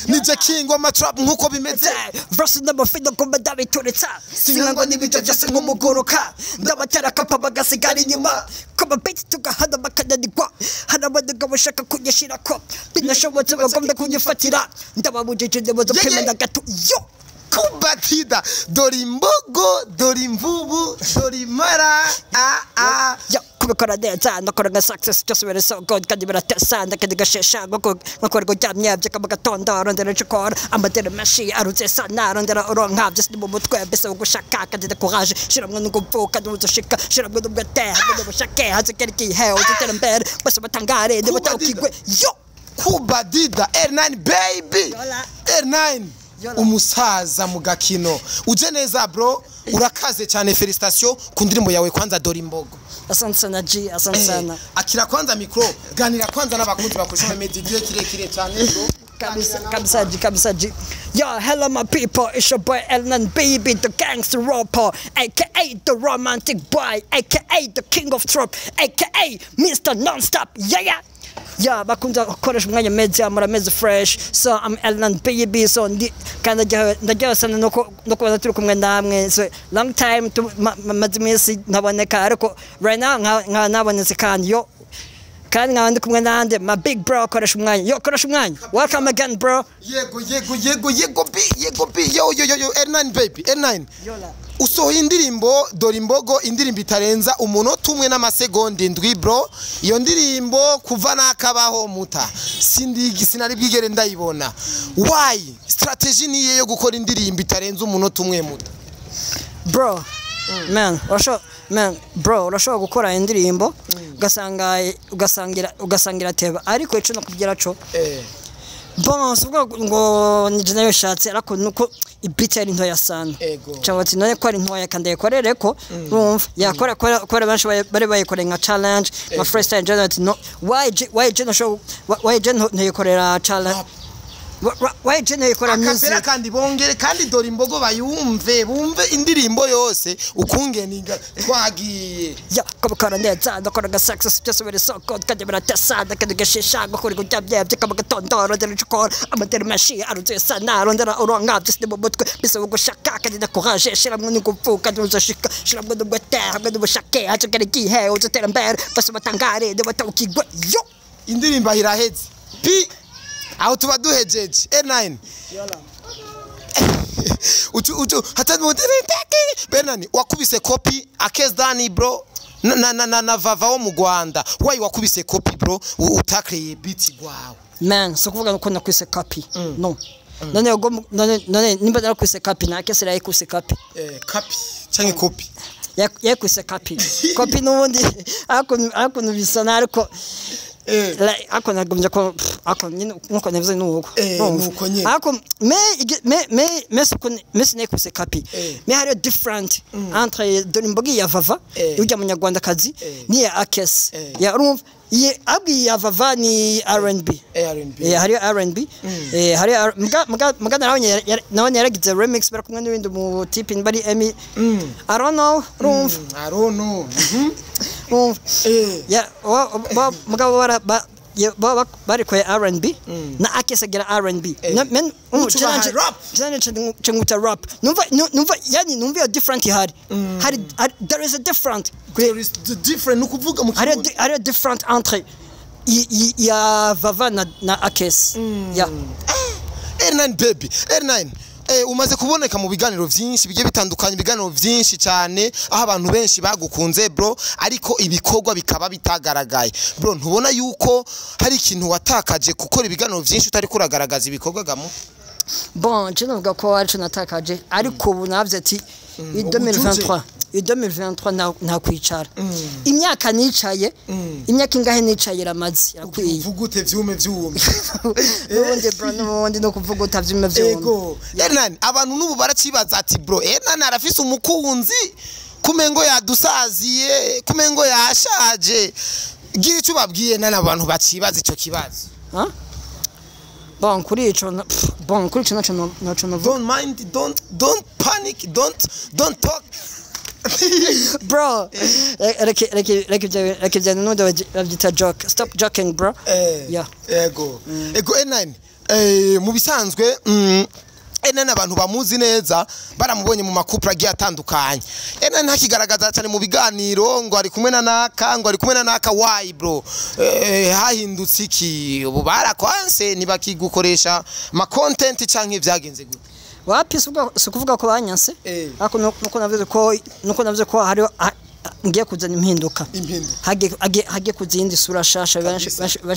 nije king wa matrap nkuko bimeze verse number 5 ko badabituritsa sinango nibijya byose nk'umugoroka ndabatera kapa bagasigara inyuma kaba beat tugahada bakanadigwa hanabaduga bashaka kunyashira ko binashobotse bagomba kunyifatira ndababujije ndebozo kwemenda gato yo kubatida dorimbogo dorimvubu dorimara ya kubikora neza ndakora nka success just very so good kandi biratesa ndakandi gashesha ngakora go jamye byakabagatondo arondera chikora amatera mashi arutse sana arondera uronka byose mu mutwe bese ugushaka kandi courage shiramwe ngupfuka nduzoshika shiramwe ndubwate ndubushake hazikeri ki hell utera mbere bese batangare ndibatakigwe yo kubadida R9 baby R9 umusaza mu gakino uje neza bro urakaze cyane felicitation ku ndirimbo yawe kwanza dorimbogo asante sana G asante sana akira kwanza micro ganira kwanza n'abakunzi bakoresha media kirekire cyane bro kabisa G yo hello my people it's your boy Elnan baby the gangster rapper aka the romantic boy aka the king of trap aka Mr Non-Stop yeah bakunda koresha umwanya media murameze fresh so I'm Elnan baby so kandi ndajya sana no kuba turi kumwe namwe so long time mazimisi ntaboneka ariko right now nabonetse kandi yo kandi nkandi kumwe nande my big bro koresha umwanya welcome again bro yego bi yo R9 baby R9 usohoye indirimbo dorimbogo indirimbo itarenza umunota umwe n'amasegonda indwi bro iyo ndirimbo kuva nakabaho muta sinari bwigere ndayibona why strategy niye yo gukora indirimbo itarenza umunota umwe muta bro bro urashobora gukora indirimbo ugasangira teba ariko ico no kubyira co bon suvuga ngo nije nayo shatse ariko nuko ibiti ari ntoya sana cyangwa ati none ko ari ntoya kandi yakorere ko urumva yakora kora benshi bari bayikore nka challenge nka freestyle journey no why ntiyikorera challenge why yikora music kandi bongere kandi dorimbogo bayumve bumve indirimbo yose ukungeniga twagiye ya kabakara neza ndakora ga success just very so good kandi biratesa kandi gashesha gukora go byabye kabagatondo ndera chikora amatera mashi arutse sana rondera uronka byose mu mutwe bise ugushaka kandi na courage shiramwe ngupfuka nduzoshika shiramwe ndubwate kandi bushake hakiri ki he utera mbere base batangare ndabatakigwe yo indirimbo iraheze pi aho tuba duhejeje R9 ucu hatari Benani wakubise copy akezdani bro na vava wo mu Rwanda why wakubise copy bro utakreye beat gwawe man so kuvuga ko nakwise copy no none nimba nakwise copy na kesera yakuse copy copy cyangwa copy yakuse copy nubundi ako nubisana ariko ako nagomje ko ako nuko navuze nuko ako me sinekuse copy me hari different entre dorimbogi ya vava ujya mu Nyarwanda kazi ni ya akes ya urumva ye abi ya vava ni R&B hari R&B hari magana nawe yaragize remix barakumwe n'ibindi mu tipin bari Emmy I don't know ya mugabo bari kwa R&B na akesagira R&B men chenguta rap numva yani numva different hari there is a different nukuvuga mu hari different entre ya vava na akes ya R9 baby R9 umaze kuboneka mu biganiro byinshi bigiye bitandukanye biganiro byinshi cyane aho abantu benshi bagukunze bro ariko ibikorwa bikaba bitagaragaye bro ntubona yuko hari ikintu watakaje gukora ibiganiro byinshi utari kuragaragaza ibikorwa gamu bon je n'uvuga ko ari natakaje ariko ubu navye ati 2023 nta kwicara imyaka nicaye imyaka ingahe nicaye ramazi yakwiye uvugute vyume nubundi no kuvuga utavyume ego R9 abantu nubu baracibaza ati bro R9 arafise umukunzi kumengo yadusaziye kumengo yashaje gira icyo babwiye n'abantu bacibaza ico kibazo bon kuri ico naco don't mind don't panic don't talk bro like no joke stop joking bro yeah ego R9 mu bisanzwe Enani abantu bamuzi neza baramubonye mu makupra agiye atandukanye. Enani ntakigaragaza cyane mu biganiro ngo ari kumwe na naka why bro hahindutse iki ubu barakwanse ntibakigukoresha ma content canke vyagenze gute wapi sukuvuga ko banyanse ako nuko navuze ko hari ngiye kuzana impinduka hage kuzindi sura shasha benshi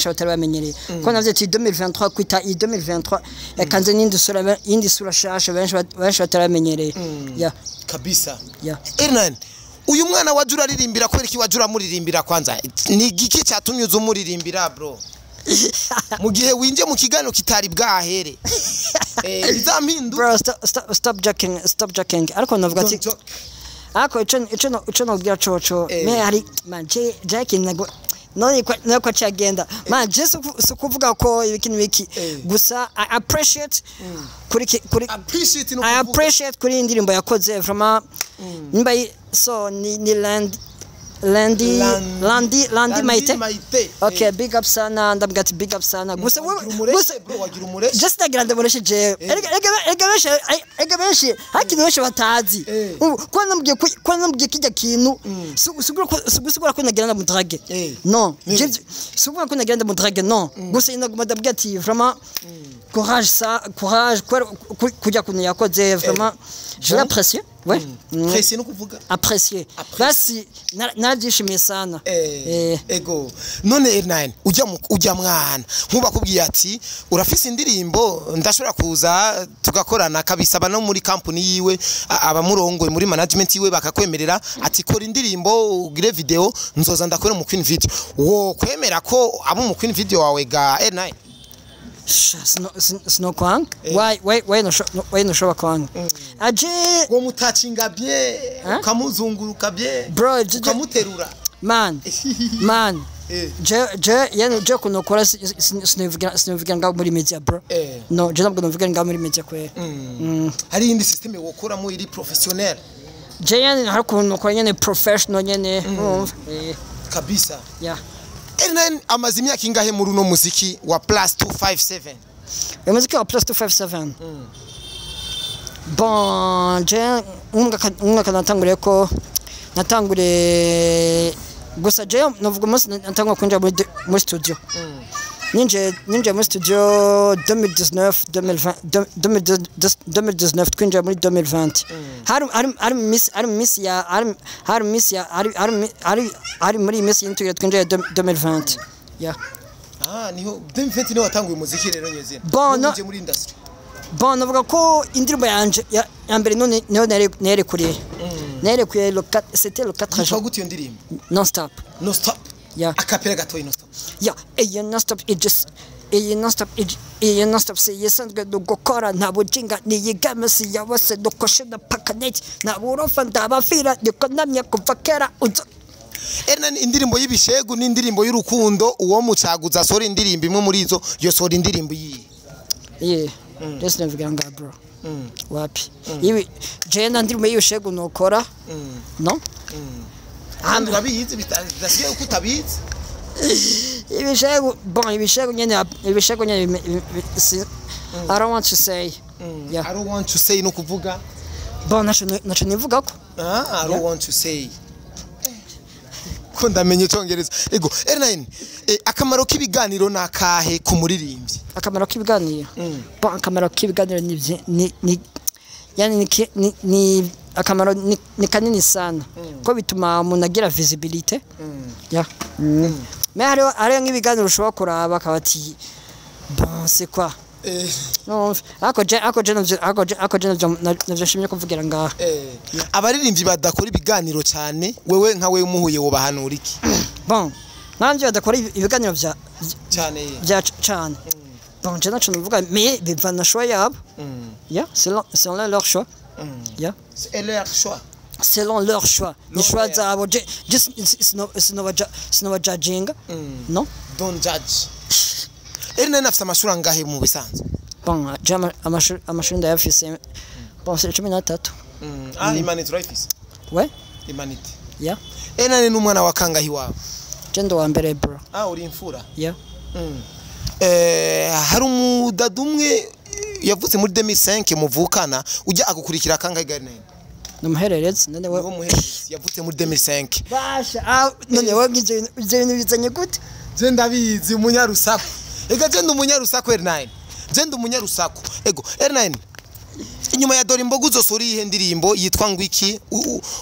batari bamenyereye ko navye ati 2023 kwita 2023 yakanze n'indi sura shasha benshi batari bamenyereye ya kabisa ya Hernan uyu mwana wajura aririmbira kwera iki wajura muririmbira kwanza ni giki cyatumye uzumuririmbira bro mu gihe winje mu kiganiro kitari bwahere bizampindu bro stop joking ariko navuga ati ako ico nobwira coco me hari manje Jackie nago no ko cyagenda manje sukuvuga ko ibintu biki gusa I appreciate kuri indirimbo yakoze vraiment nimba so ni Landi maite okay big up sana ndabwati big up sana gusa wagira umure just grande mureshe je ega benshi hakinweshe batazi ko nambwiye kijya kintu sugura ko nagira mu drage non sugura ko nagira mu drage non gusa inaguma ndabwati vraiment courage kujya kuntu yakoze vraiment je l'apprécie ouais apprécier no kuvuga apprécier basi nabyishimiye sana ego none Hernan ujya mwana nkuba kubwiye ati urafise indirimbo ndashobora kuza tugakorana kabisa bano muri company yiwe abamurongoye muri management yiwe bakakwemerera ati kora indirimbo ugire video nzoza ndakora mu Queen video wo kwemera ko abo mu Queen video wawe ga Hernan sino kwang why no show kwang aje wo mutacinga bye kamuzunguruka bye bro kamuterura man je kunokora sinovuga ngaho muri media bro no je ntabwo novuga ngaho muri media kwe hari indi system wokora mu iri professionnel je yani hakunokora nyene professional nyene kabisa yeah Hernan amaze imyaka ingahe muri uno muziki wa +257 muziki wa +257 bon je umwaka natangure gusa je novuga umunsi natangwa kwinjira muri studio ninje muri studio 2019 twinjira muri 2020 hari muri miss y'intugira twinjira 2020 yeah niho 2020 niho watanguye umuziki rero nyezina bon muri industry bon navuga ko indirimbo yanje ya mbere none nerekuriye c'était le 4 juin gute iyo ndirimbo non stop yeah akapera gato non stop yeah non stop it just non stop se yesandwe dugokora ntabujinga niyigamisi yabose dukoshena pakaneti naburofa ndabafira ndikonamye kuva kera Hernan indirimbo y'ibishegu n'indirimbo y'urukundo uwo mucaguza sori indirimbo imwe muri izo yo sori indirimbo yeah just navuga nga bro wapi ibi je ndirimbo y'ibishegu nokora no babizi bitasiye ukutabizi ibishego nyene I don't want to say yeah I don't want to say no kuvuga bon nacho nivuga ko I don't want to say ko ndamenye cyongereza ego Hernan akamaro k'ibiganiro nakahe ku muririmbyi akamaro k'ibiganiro bon akamaro k'ibiganiro ni yani ni akamaro ni kanini sana ko bituma umuntu agira visibility yeah mais hari nk'ibiganiro ushobora kuraba akabati bon c'est quoi no ako je navyashimye kuvugira ngaha abaririmbyi badakora ibiganiro cyane wewe nka wewe umuhuye wo bahanura iki bon nanje badakora ibiganiro vya cyane bon je nacho nuvuga mais biva na choix yabo yeah selon leur choix yeah c'est leur choix selon leur choix les choix zabo just it's no judging no don't judge Hernan afite amashuri angahe mu bisanzwe bon jama amashuri ndayafise bon c'est 13 Humanity Rifles ouais Humanity yeah Hernan ni umwana wa kangahi wawe je ndo wa mbere bro uri imfura yeah hari umudada umwe yavutse muri 2005 muvukana ujya agukurikira kangahe Garney numuherereze none niwo muhererezi yavutse muri 2005 basha none wagize ibintu bizanye gute je ndabizi umunyarusaku ega je ndumunyarusaku R9 je ndumunyarusaku ego R9 inyuma ya Dorimbo uzosura ihe ndirimbo yitwa ngwiki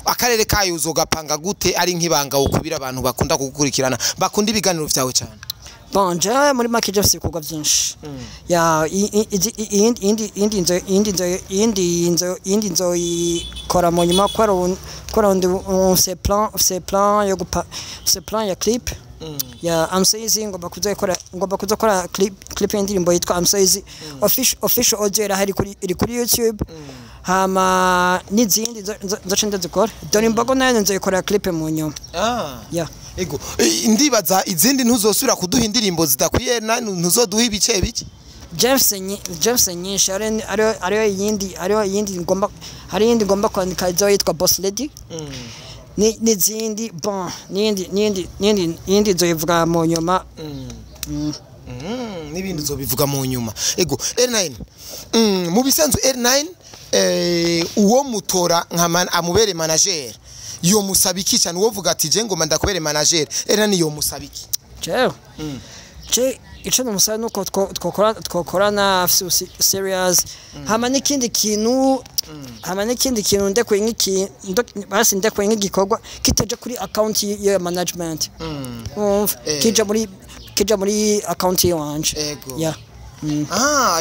akarere kayo uzogapanga gute ari nkibanga ukubira abantu bakunda kugukurikirana bakunda ibiganiro vyawe cyane bonje muri make je sikugwa byinshi ya indi nzo ikora mu nyuma kwa ndi c'est plan yo c'est plan ya clip ya I'm saying ngomba kuzakora clip y'indirimbo yitwa I'm saying official audio iri kuri YouTube hama n'izindi nzace ndazikora Dorimbo nayo nzayikora clip mu nyuma ya ego ndibaza izindi ntuzosubira kuduha indirimbo zidakwiye ntuzoduha ibice biki Jefferson nyinshi ariyo yindi ngomba kwandika izo yitwa Boss Lady n'izindi bon n'indi zoyivuga mu nyuma n'ibindi zobivuga mu nyuma ego R9 mu bisanzwe R9 uwo mutora nka amubere manager yo musabiki cyane wovuga ati je ngoma ndakubere manager R9 yo musabiki je ico namusaba nuko twokorana serious hama n'ikindi kintu ndekuye basi ndekuye nk'igikorwa kitaje kuri account ya management kija muri account yanje yeah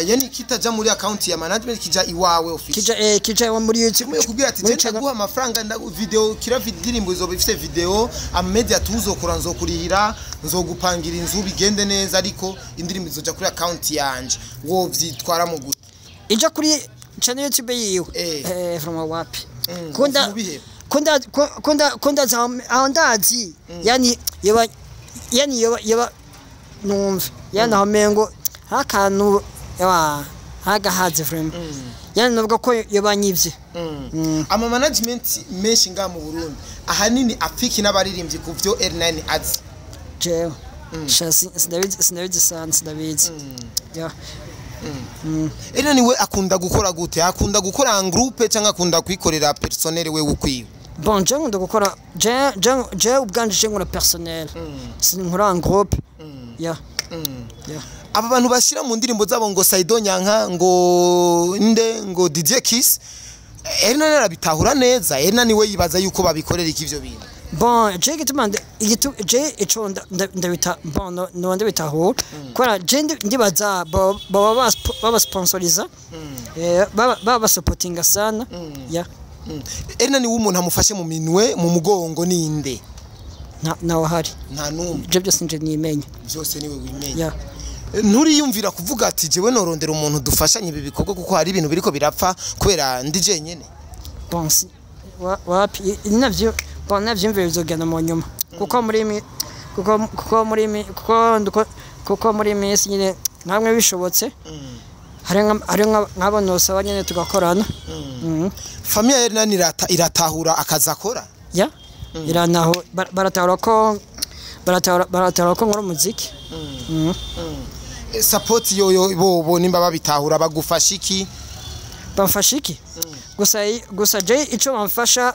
yani kitaja muri account ya management kija iwawe office kija muri YouTube kubwira ati je guha amafaranga video kira indirimbo izo bifite video media tuzokora nzokurihira nzogupangira inzu bigende neza ariko indirimbo izoja kuri account yanje wo vyitwara mu gute ija kuri channel YouTube yiwe from wapi kunda za andazi yani yeba numva yana hamengo hakantu yawa hagahaze frame yani navuga ko yobanyivye ama management menshi nga mu Burundi ahanini afiki n'abaririmbyi ku byo R9 azi je shasi sinabizi ya R9 we akunda gukora gute akunda gukora en groupe cyangwa akunda kwikorera personnel we ukwiye bon je ngunda gukora je ubwanje ngura personnel sinkora en groupe ya aba bantu bashira mu ndirimbo zabo ngo Saido Nyanka ngo inde ngo DJ Kiss R9 arabitahura neza R9 we yibaza yuko babikorera ikivyo bintu bon je gitumande je ico ndabita bon no ndabitaho kora je ndibaza baba sponsoriza baba supportinga sana ya R9 w'umuntu amufashe mu minwe mu mugongo ninde nawe hari nta numwe je byose nje nimenya byose niwe wimenya nturiyumvira kuvuga ati jewe norondera umuntu dufashanye ibi bikorwa kuko hari ibintu biriko birapfa kubera ndi jenyene bonsi wapi navyo mvira bizogana mu nyuma kuko muri minsi nyine namwe bishobotse hari nk'abantu nyine tugakorana famille R9 iratahura akazakora ya iranaho baratahura ko nkora umuziki support yoyo bobo nimba babitahura bagufasha iki bamfasha iki gusa je ico bamfasha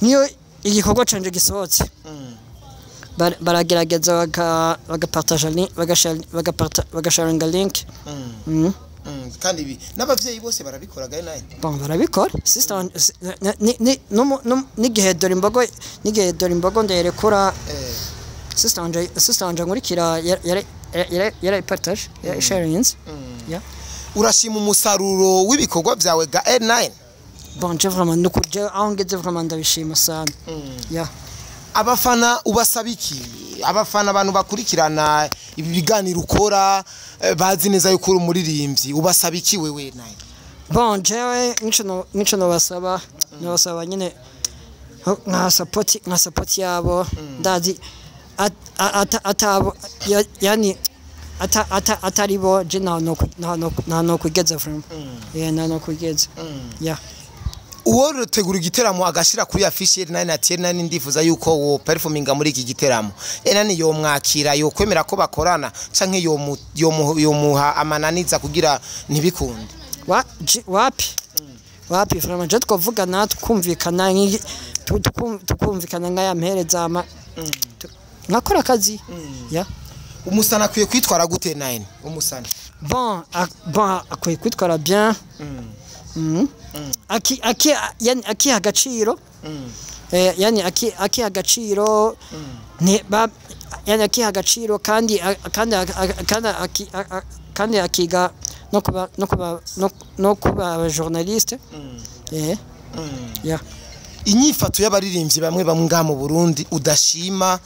niyo igikorwa canje gisohotse baragerageza bagapartager link bagasharinga link kandi ibi n'abavyeyi bose barabikora gaye naye bon barabikora sister ni gihe Dorimbo nderekura sister anje nkurikira yara partage ya sharings ya urashima umusaruro w'ibikorwa byawe ga R9 bon je vraiment nukuje angeze vraiment ndabishima sana ya abafana ubasabiki abafana abantu bakurikirana ibi biganiro ukora bazi neza yuko uri umuririmbyi ubasabiki wewe naye bon jewe nico no basaba nyine nka support yabo ndazi atabo yani ataribo je no kugeza from yeah no kugeza yeah uwo tegura igiteramo agashira kuri affiche L9 ati L9 ndifuza yuko wo performinga muri iki giteramo L9 yo mwakira yo kwemera ko bakorana canke yo muha amananiza kugira ntibikunde wapi vraiment je twavugana tukumvikana tukumvikana ngaya mpereza ama ngakora akazi ya umusana akwiye kwitwara gute L9 umusana bon akwiye kwitwara bien aki agaciro yani aki agaciro ne ba yani aki agaciro kandi akiga no kuba journaliste inyifato y'abaririmbyi bamwe bamwe mu Burundi udashima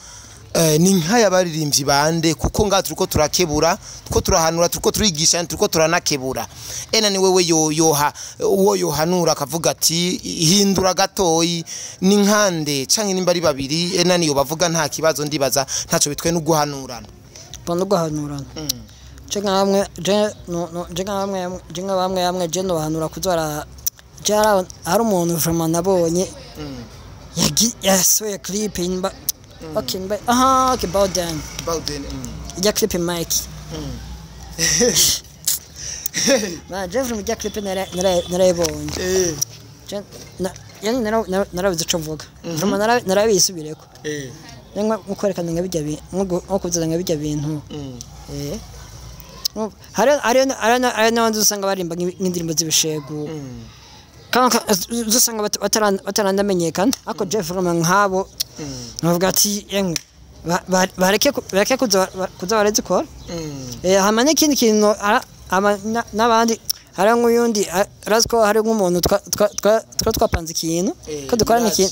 ni nka y'abaririmbyi bande kuko nga turiko turakebura tuko turahanura tuko turigisha tuko turanakebura ni wewe uwo yohanura akavuga ati hindura gatoyi ni nkande canke nimba ari babiri niyo bavuga nta kibazo ndibaza ntaco bitwe no guhanurana bono guhanurana jenga bamwe jeno bahanura kuzora jara ari umuntu vraiment nabonye yasoye clip inba okay but okay about then ya clip Mike ma Jeffrey mu clip narayibonye yani narabize cyo mvuga vraiment narabisubireko nengwa mukorekana ngabijya nko kuzaza ngabijya bintu hari n'abandi usanga barimba nk'indirimbo z'ibishegu kandi usanga batarandamenyekana ariko Jeff vraiment nkabo navuga ati yemwe bareke kuza barazikora hama n'ikindi kintu n'abandi hari nk'uyundi araziko hari nk'umuntu twapanze ikintu ko dukorana ikintu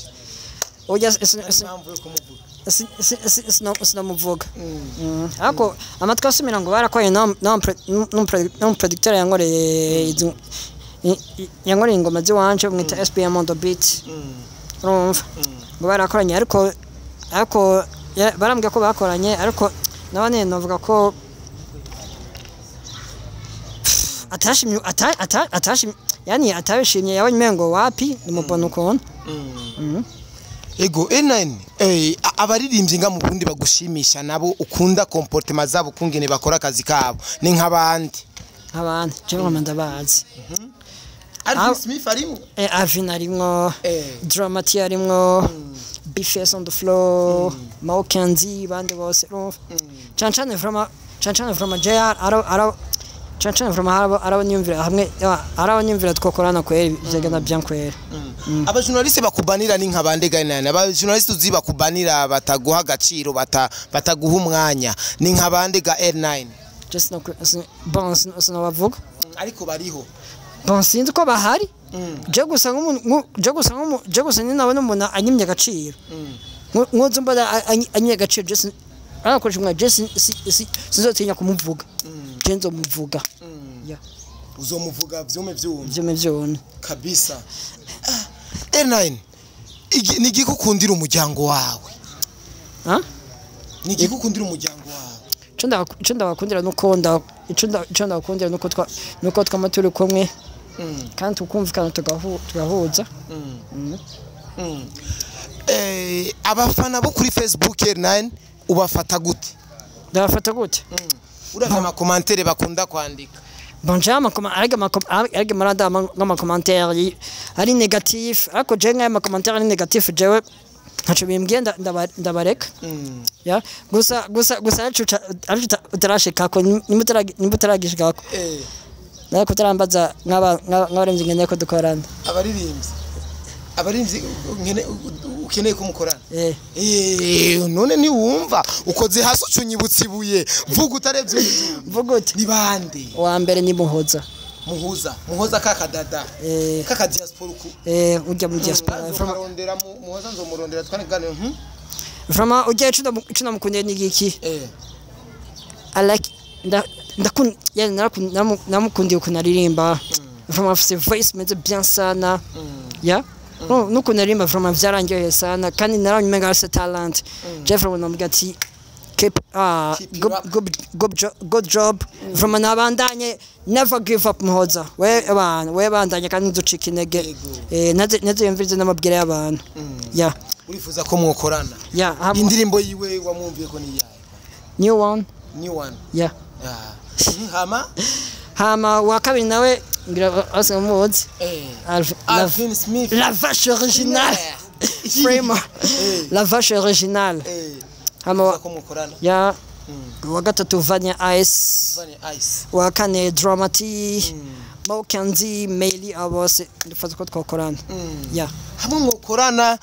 oya sinamuvuga ariko amatwi asumira ngo barakoye n'umuproducteur yankoreye ingoma z'iwanje mwita SPM on the beat urumva ngo barakoranye ariko barambwiye ko bakoranye ariko nabane navuga ko atashimye yani atashimye yabonye mengo wapi nimubona ukuntu ego L9 abaririmbyi nga mu Burundi bagushimisha nabo ukunda comportement zabo kungene bakora akazi kabo ni nk'abandi je ndabazi Alvin Smith arimo Alvin arimo Dramati arimo Bifes on the floor Maukanzi bande bose chanchane vraiment JR chanchane vraiment arabanyumvira hamwe arabanyumvira twokorana kweri byagana bien kweri aba journaliste bakubanira ni nk'abande ganana aba journaliste uziba kubanira bataguha agaciro bataguha umwanya ni nk'abande ga L9 just no bon sinabavuga ariko bariho bon sinzi ko bahari je gusa ni nabona umuntu anyimye agaciro nkozo mbada anyimye agaciro just arakoresha umwa just sizotinya kumuvuga jenzo muvuga uzomuvuga vyome kabisa L9 nigikukundira umuryango wawe nigikukundira umuryango wawe ico ndabakundira nuko twamaturi kumwe kandi tukumvikana tugahuza abafana bo kuri Facebook L9 ubafata gute ndabafata gute uravye ama commentaire bakunda kwandika bonjama arega marada ngama commentaire ari negatif ariko je ngama commentaire ari negatif jewe ntaco bimbwiye ndabareka ya gusa utarashika ko nimutaragisha ko nako tarambaza nk'abaremvye ngene ko dukorana abaririmbyi ngene ukeneye kumukorana none ni wumva ukoze hasi ucunyibutsa ibuye vuga utarebye vuga uti ni bande wa mbere ni muhoza kaka dada kaka diaspora ku ujya mu diaspora urondera muhoza nzomurondera twanegane vraiment ujya icuna mukunde ni giki I like ndakun yani namukundiye kunaririmba vraiment c'est voice mais bien sana ya nuko naririmba vraiment byarangiye sana kandi naranyumenga se talent Jeff vraiment namugati keep Keep it up. good job from nabandanye never give up muhoza we bandanye kandi nducika intege naze yumvirize n'amabwire y'abantu yeah urifuza ko mwokorana yeah indirimbo yiwe wamwumviye ko ni yaye new one yeah hama wa kabiri nawe ngira asamuzi Alvin Smith la vache originale vraiment la vache originale hama ko mwokorana yeah wa gatatu Vanya Ice wa kane Dramati Mokanzi Meili abose ndifuza ko twakorana yeah hamwe mwokorana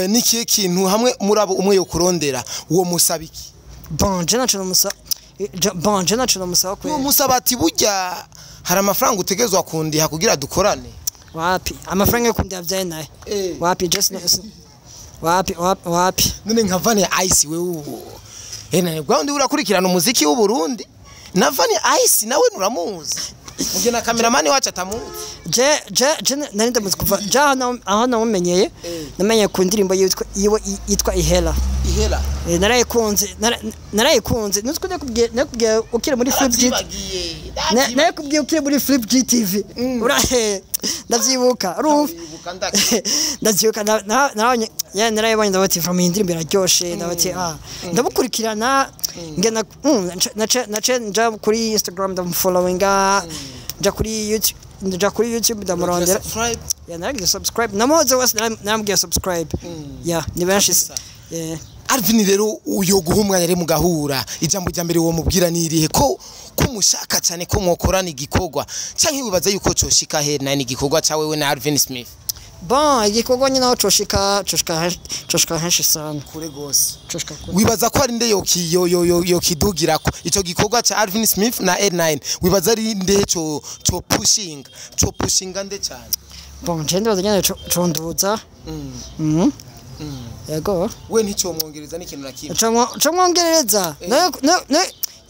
niki kintu hamwe murabo umwe yokurondera uwo musabiki bon je nacho musaba uwo musaba ati burya hari amafaranga utegezwa kundiha kugira dukorane wapi amafaranga yo kundiha byaye naye wapi just wapi none nka Vanya Ice wewe nane gwandi urakurikirana umuziki w'u Burundi na Vanya Ice nawe nuramuzi mugiye na cameraman wacu atamuzi je nari ndamuzi kuva jana aho namumenyeye namenye ku ndirimbo yitwa Ihela narayikunze nutwe nakubwiye ukire muri Flip G nakubwiye ukire muri Flip G TV urahe ndavyibuka ndavyibuka narayibonye ndabati from indirimbo iraryoshe ndabati ndabukurikirana ngena nace nja kuri Instagram ndamufollowinga nja kuri YouTube ndamurondera naragiye subscribe namuhoze wese namubwiye subscribe ni benshi Alvin rero uyo guhumwanya re mugahura ijambo rya mbere wo mubwira nirihe ko kumushaka cyane ko mwokorana igikogwa canke wibaza yuko coshika he na igikogwa cawe we na Alvin Smith bon igikogwa nyina ho coshika henshi sana kure gose wibaza ko ari nde yo kidugirako ico gikogwa ca Alvin Smith na L9 wibaza ari nde co pushinga nde cyane bon je ndibaza nyina conduza yego we nticyo mwongereza n'ikintu nakimwe cyo mwongereza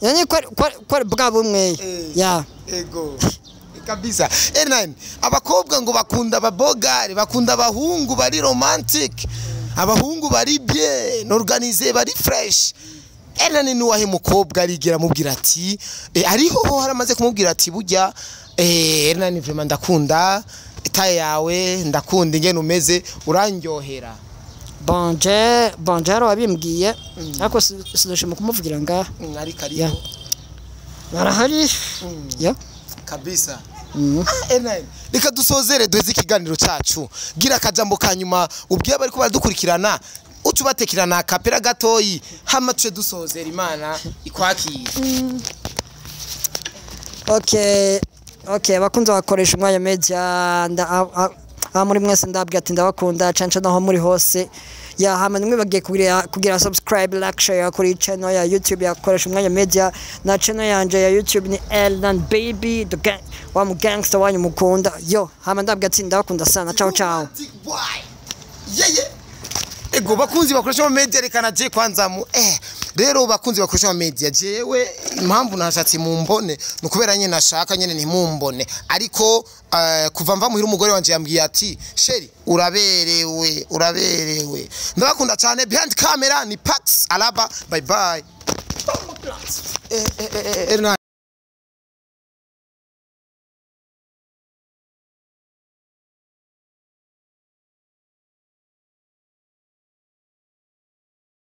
nani kwa bwa bumwe ya yego kabisa L9 abakobwa ngo bakunda ababogari bakunda abahungu bari romantic abahungu bari bien organize bari fresh L9 ni wahe mukobwa arigera mubwira ati ariho haramaze kumubwira ati burya L9 vraiment ndakunda taye yawe ndakunda ingene umeze urandyohera Bonje wabimbwiye ariko sinashima kumuvugira nga ari kariyo barahari ya kabisa L9 reka dusozere duheze ikiganiro cyacu gira akajambo kanyuma ubwiye bari ko baradukurikirana ucubatekirana kapera gatoyi hamace dusozera imana ikwakira okay bakunze bakoresha umwanya media muri mwese ndabwira ati ndabakunda canca naho muri hose ya hama nimwe bagiye kugira subscribe like share kuri channel ya YouTube yakoresha umwanya media na channel yanje ya YouTube ni L9 baby the gang wa mu gangster wanyu mukunda yo hama ndabwira ati ndabakunda sana ciao ego bakunzi bakoresha media rekana je kwanza mu rero bakunzi bakoresha media jewe impamvu nashatse mumbone nukubera nyene nashaka nyene ntimumbone ariko kuva mva muhira umugore wanje yambwiye ati sheri uraberewe ndabakunda cyane behind camera ni Pax Alaba bye bye L9